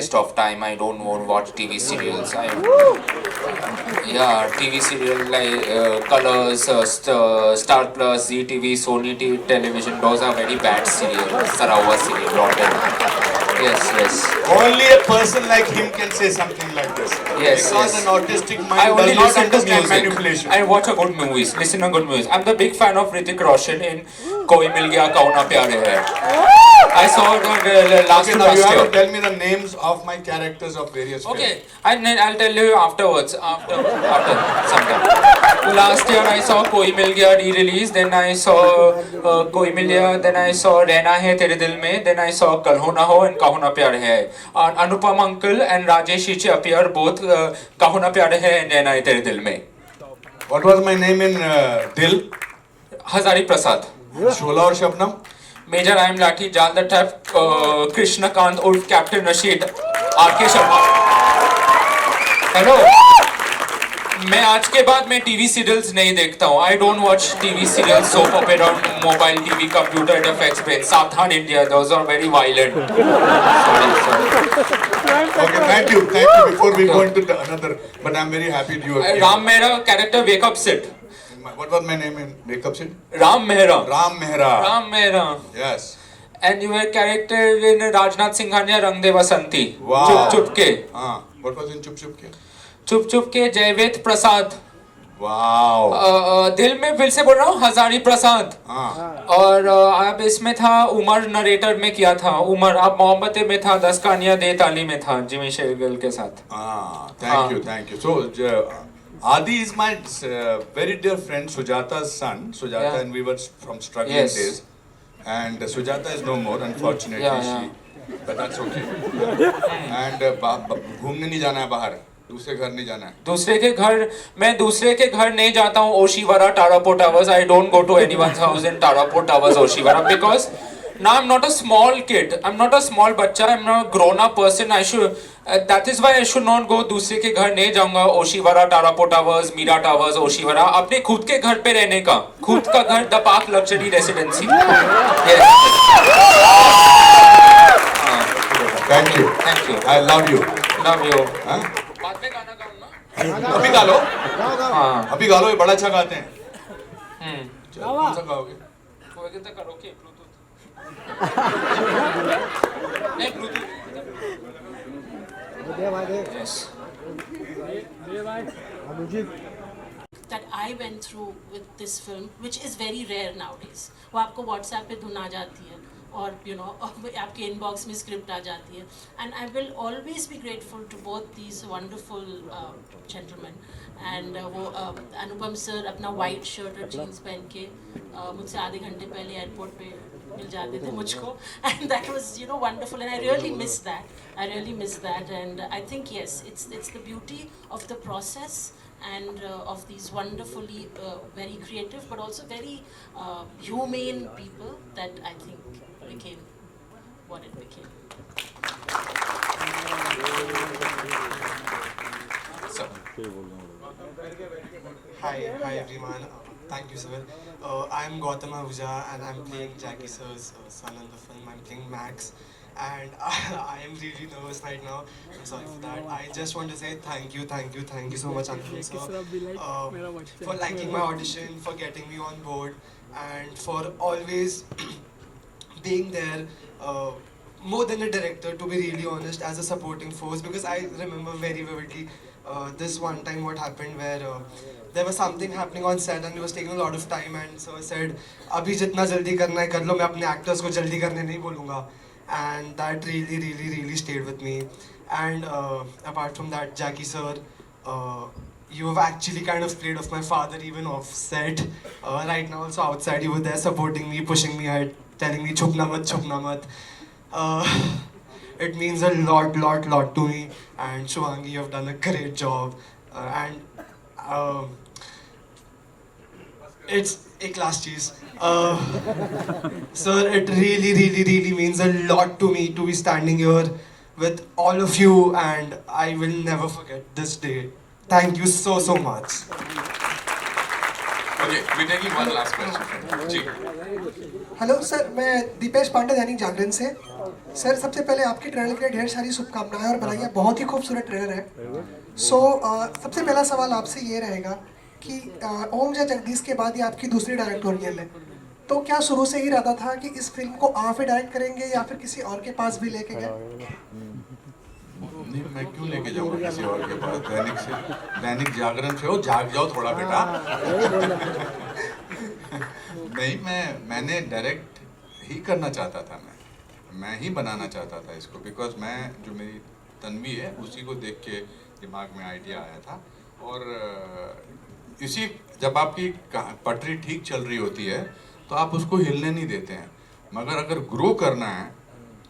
waste of time. I don't want to watch TV serials. Yeah, TV serial like Colors, Star Plus, ZTV, Sony Television. Those are very bad serials. Sarawa serial, rotten. Yes. Only a person like him can say something like this. Yes, Because yes. an autistic I mind only does not listen to understand music. manipulation. I watch a good movies. Listen to good movies. I'm the big fan of Hrithik Roshan in Koi Mil Gaya Kauna Pyare Hai. I saw it last Okay, now you have year. to tell me the names of my characters of various films. Okay, I'll tell you afterwards. After sometime. Last year I saw Koi Mil Gaya re-release. Then I saw Koi Mil Gaya. Then I saw Rehna Hai Tere Dil Mein. Then I saw Kal Ho Na Ho and Kaho Na Pyar Hai. Anupam Uncle and Rajesh Ichi appear both Kaho Na Pyar Hai and Rehna Hai Tere Dil Mein. What was my name in Dil? Hazari Prasad. Shola और Shabnam. Major I am Lathi, Jal the Trap, Krishna Kant, Ulf Captain Rashid, R.K. Sharma. Hello, मैं आज के बाद मैं TV serials नहीं देखता हूँ. I don't watch TV serials, soap opera, mobile TV, computer effects. सावधान India, those are very violent. Sorry. Okay, thank you. Before we go into another, but I'm very happy you are here. Ram Mehra character Wake Up Sid. What was my name in Wake Up Sid? Ram Mehra. Ram Mehra. Ram Mehra. Yes. And your character in Rajnath Singhania Rang De Vasanti. Wow. Chup Chup Ke. What was in Chup Chup Ke? चुप चुप के जयवेद प्रसाद. Wow. दिल में फिर से बोल रहा हूँ हजारी प्रसाद. हाँ. और अब इसमें था उमर नरेटर में किया था. उमर अब मोहब्बत में था. 10 कहानियां दे ताली में था जिमी शेरगिल के साथ. Thank you. So Adi is my very dear friend Sujata's son. Sujata Yeah. and we were from struggling Yes. days. And Sujata is no more, unfortunately. Yeah. But that's okay. And घूमने नहीं जाना है बाहर. दूसरे घर नहीं जाना है. मैं दूसरे के घर नहीं जाता हूँ. Oshiwara Tarapo Towers. I don't go to anyone's house in Tarapo Towers, Oshiwara, because now I'm not a small kid. I'm not a small बच्चा. I'm not a grown-up person. I should. That is why I should not go. दूसरे के घर नहीं जाऊँगा. Oshiwara Tarapo Towers, Mira Towers, Oshiwara. अपने खुद के घर पे रहने का. खुद का घर, the park luxury residency. Yes. Thank you. Thank you. I love you. Love you. हाँ? बाद में गाना गाऊंगा. अभी गा लो. हाँ. अभी गा लो. ये बड़ा अच्छा गाते हैं. हम्म. कौन सा गाओगे? कोई तो करोगे ब्लूटूथ. नहीं Bluetooth. Yes. That I went through with this film, which is very rare nowadays. वो आपको WhatsApp पे धुन आ जाती है और आपके इनबॉक्स में स्क्रिप्ट आ जाती है. And I will always be grateful to both these wonderful gentlemen. And वो अनुपम सर अपना white shirt और jeans पहन के मुझसे आधे घंटे पहले एयरपोर्ट पे मिल जाते थे मुझको. And that was wonderful, and I really miss that. And I think yes, it's the beauty of the process and of these wonderfully very creative but also very humane people that I think became what it became. So, Hi everyone. Thank you, sir. I'm Gautam Ahuja and I'm playing Jackie sir's son in the film. I'm playing Max. And I am really nervous right now. I'm sorry for that. I just want to say thank you so much, Anupam sir, for liking my audition, for getting me on board, and for always being there. More than a director, to be really honest, as a supporting force, because I remember very vividly this one time what happened where there was something happening on set and it was taking a lot of time, and so I said, "Abhi jitna jaldi karna hai kar lo, main apne actors ko jaldi karne nahi bolunga." And that really stayed with me. And apart from that, Jackie sir, you have actually kind of played off my father even off set. Right now also outside you were there supporting me, pushing me ahead, telling me chupna mat. It means a lot to me. And Shwangi, you have done a great job. And it's a class cheese. Sir, it really means a lot to me to be standing here with all of you, and I will never forget this day. Thank you so much. Okay, we're taking one last question. Ji. Hello sir, मैं दीपेश पांडे दैनिक जागरण से. Sir सबसे पहले आपके trailer के लिए ढेर सारी शुभकामनाएं और बधाइयाँ, बहुत ही खूबसूरत ट्रेलर है। सबसे पहला सवाल आपसे ये रहेगा कि ओम जय जगदीश के बाद ये आपकी दूसरी डायरेक्टोरियल है, तो क्या शुरू से ही इरादा था कि इस फिल्म को आप ही डायरेक्ट करेंगे या फिर किसी और के पास भी लेके गए? नहीं, मैं क्यों लेके जाऊंगा किसी और के पास? दैनिक जागरण से हो, जाग जाओ थोड़ा बेटा। नहीं, मैंने डायरेक्ट ही करना चाहता था, मैं ही बनाना चाहता था इसको, बिकॉज मैं जो मेरी तन्वी है उसी को देख के दिमाग में आइडिया आया था। और इसी जब आपकी पटरी ठीक चल रही होती है तो आप उसको हिलने नहीं देते हैं, मगर अगर ग्रो करना है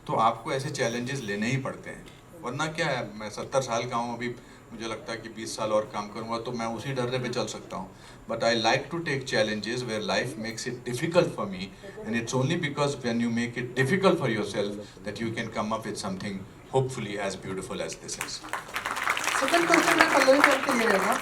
तो आपको ऐसे चैलेंजेस लेने ही पड़ते हैं। वरना क्या है, मैं 70 साल का हूँ अभी, मुझे लगता है कि 20 साल और काम करूँगा तो मैं उसी डर्रे पे चल सकता हूँ। But I like to take challenges where life makes it difficult for me, and it's only because when you make it difficult for yourself that you can come up with something hopefully as beautiful as this is. Second question मैं Pallavi ma'am के लिए रहेगा।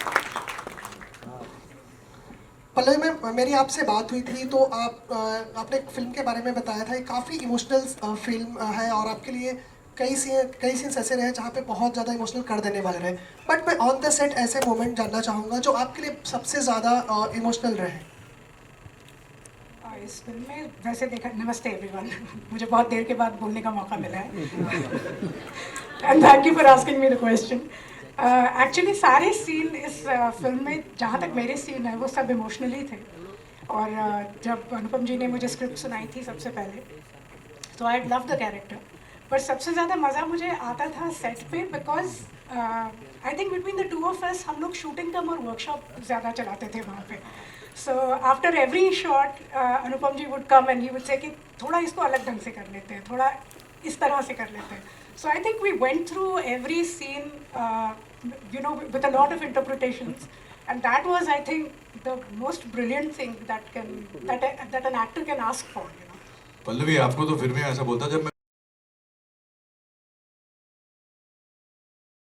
Pallavi ma'am, मेरी आपसे बात हुई थी तो आपने एक फिल्म के बारे में बताया था, ये काफ़ी इमोशनल फिल्म है और आपके लिए कई सीन्स ऐसे रहे जहाँ पे बहुत ज़्यादा इमोशनल कर देने वाले रहे। बट मैं ऑन द सेट ऐसे मोमेंट जानना चाहूँगा जो आपके लिए सबसे ज़्यादा इमोशनल रहे। इस फिल्म में वैसे देखा, नमस्ते एवरीवन, मुझे बहुत देर के बाद बोलने का मौका मिला है and thank you for asking me the question. Actually सारे सीन इस फिल्म में, जहाँ तक मेरे सीन है वो सब इमोशनली थे। और जब अनुपम जी ने मुझे स्क्रिप्ट सुनाई थी सबसे पहले, तो आई लव द कैरेक्टर। पर सबसे ज़्यादा मज़ा मुझे आता था सेट पे, because I think between the two of us हम लोग शूटिंग कम और वर्कशॉप ज़्यादा चलाते थे वहाँ पे। So after every shot Anupam ji would come and he would say कि थोड़ा इसको अलग ढंग से कर लेते हैं, थोड़ा इस तरह से कर लेते हैं। So I think we went through every scene you know, with a lot of interpretations, and that was, I think, the most brilliant thing that an actor can ask for, you know. Pallavi, आपको तो फिर भी ऐसा बोलता जब मैं